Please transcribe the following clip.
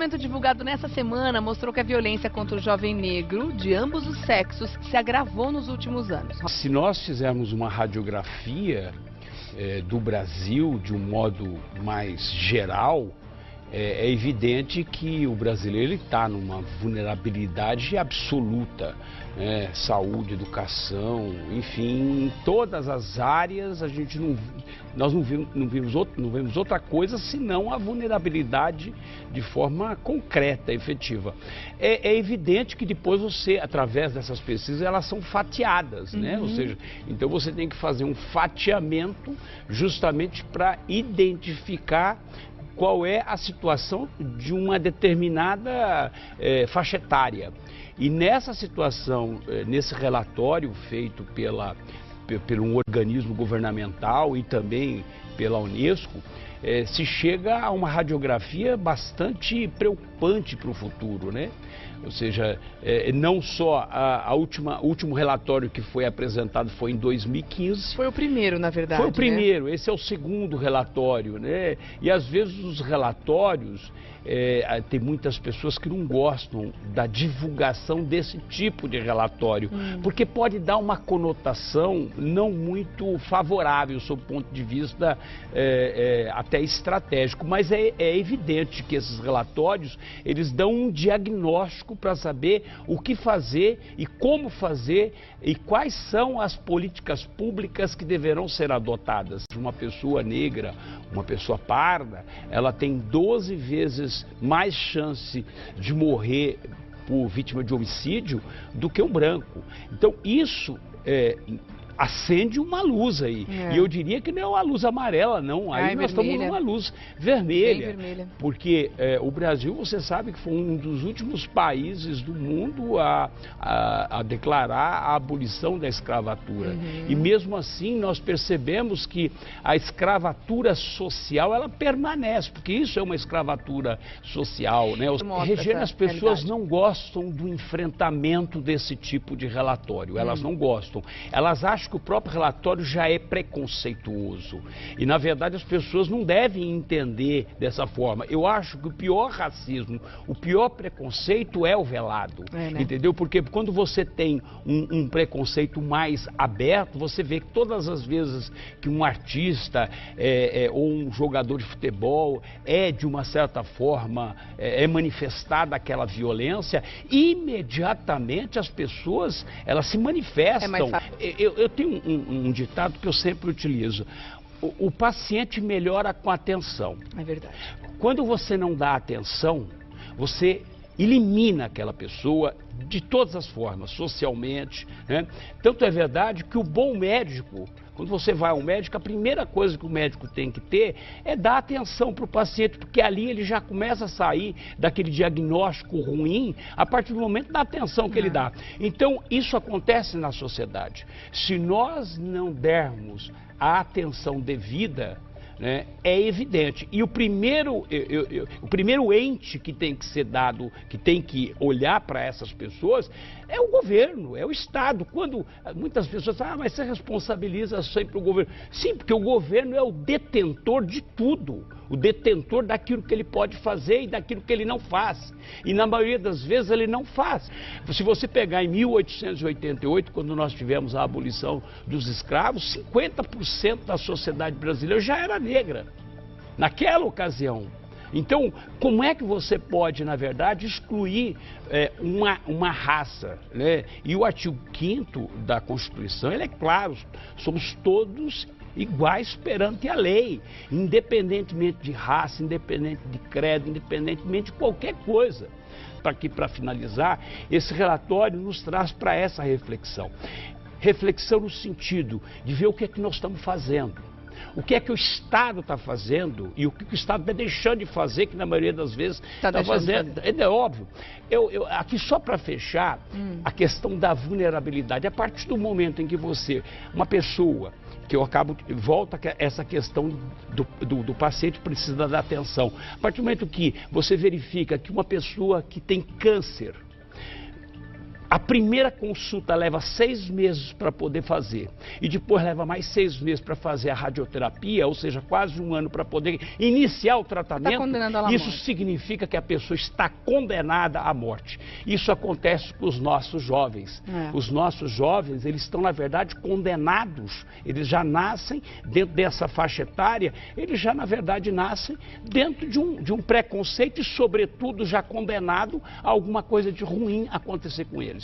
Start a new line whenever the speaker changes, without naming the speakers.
levantamento divulgado nessa semana mostrou que a violência contra o jovem negro, de ambos os sexos, se agravou nos últimos anos.
Se nós fizermos uma radiografia do Brasil de um modo mais geral, é evidente que o brasileiro está numa vulnerabilidade absoluta, né? Saúde, educação, enfim, em todas as áreas nós não vemos outra coisa senão a vulnerabilidade de forma concreta, efetiva. É evidente que depois você, através dessas pesquisas, elas são fatiadas, né? Ou seja, então você tem que fazer um fatiamento justamente para identificar qual é a situação de uma determinada faixa etária. E nessa situação, nesse relatório feito por um organismo governamental e também pela Unesco, se chega a uma radiografia bastante preocupante para o futuro, né? Ou seja, não só o último relatório que foi apresentado foi em 2015.
Foi o primeiro, na verdade.
Foi o primeiro, né? Esse é o segundo relatório, né? E às vezes os relatórios, tem muitas pessoas que não gostam da divulgação desse tipo de relatório, porque pode dar uma conotação não muito favorável sob o ponto de vista até estratégico, mas é evidente que esses relatórios, eles dão um diagnóstico para saber o que fazer e como fazer e quais são as políticas públicas que deverão ser adotadas. Uma pessoa negra, uma pessoa parda, ela tem 12 vezes mais chance de morrer por vítima de homicídio do que um branco. Então isso acende uma luz aí. E eu diria que não é uma luz amarela, não. Aí nós estamos numa luz vermelha. Bem vermelha. Porque o Brasil, você sabe que foi um dos últimos países do mundo a declarar a abolição da escravatura. E mesmo assim nós percebemos que a escravatura social, ela permanece, porque isso é uma escravatura social, né? Regina, as pessoas não gostam do enfrentamento desse tipo de relatório. Elas não gostam. Elas acham que o próprio relatório já é preconceituoso. E, na verdade, as pessoas não devem entender dessa forma. Eu acho que o pior racismo, o pior preconceito é o velado. Né? Entendeu? Porque quando você tem um preconceito mais aberto, você vê que todas as vezes que um artista ou um jogador de futebol de uma certa forma, manifestada aquela violência, imediatamente as pessoas, elas se manifestam. Eu tenho um ditado que eu sempre utilizo. O paciente melhora com atenção.
É verdade.
Quando você não dá atenção, você elimina aquela pessoa de todas as formas, socialmente, né? Tanto é verdade que o bom médico, quando você vai ao médico, a primeira coisa que o médico tem que ter é dar atenção para o paciente, porque ali ele já começa a sair daquele diagnóstico ruim a partir do momento da atenção que ele dá. Então, isso acontece na sociedade. Se nós não dermos a atenção devida, né, é evidente. E o primeiro ente que tem que ser dado, que tem que olhar para essas pessoas, é o governo, é o Estado. Quando muitas pessoas falam, mas você responsabiliza sempre o governo. Sim, porque o governo é o detentor de tudo, o detentor daquilo que ele pode fazer e daquilo que ele não faz. E na maioria das vezes ele não faz. Se você pegar em 1888, quando nós tivemos a abolição dos escravos, 50% da sociedade brasileira já era negra, naquela ocasião. Então, como é que você pode, na verdade, excluir uma raça, né? E o artigo 5º da Constituição, ele é claro, somos todos iguais perante a lei, independentemente de raça, independente de credo, independentemente de qualquer coisa. Para finalizar, esse relatório nos traz para essa reflexão. Reflexão no sentido de ver o que é que nós estamos fazendo. O que é que o Estado está fazendo e o que o Estado está deixando de fazer, que na maioria das vezes está fazendo. É óbvio. Aqui só para fechar, a questão da vulnerabilidade. A partir do momento em que uma pessoa, volta a essa questão do paciente precisa da atenção. A partir do momento que você verifica que uma pessoa que tem câncer, A primeira consulta leva 6 meses para poder fazer e depois leva mais 6 meses para fazer a radioterapia, ou seja, quase 1 ano para poder iniciar o tratamento.
Tá condenando ela à
Isso
morte.
significa que a pessoa está condenada à morte. Isso acontece com os nossos jovens. Os nossos jovens, eles estão, na verdade, condenados. Eles já nascem dentro dessa faixa etária, eles já, na verdade, nascem dentro de um preconceito e, sobretudo, já condenado a alguma coisa de ruim acontecer com eles.